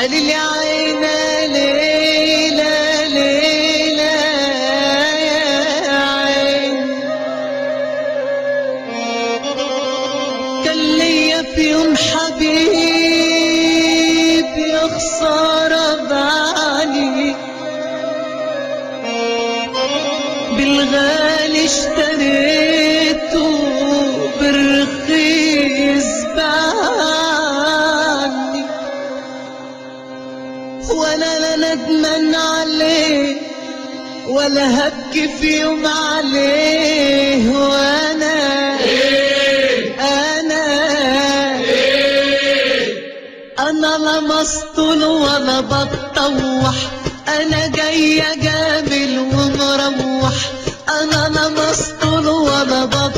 ليل يا عينا ليلة ليلة يا عين. كان ليا في يوم حبيب يا خسارة بعلي، بالغالي اشتريته بالرخيص باعني، وانا لا ندمان عليه ولا هبكي في يوم عليه. وانا انا لا مسطول ولا بتطوح، انا جاي جامل ومروح. انا لا مسطول ولا بتطوح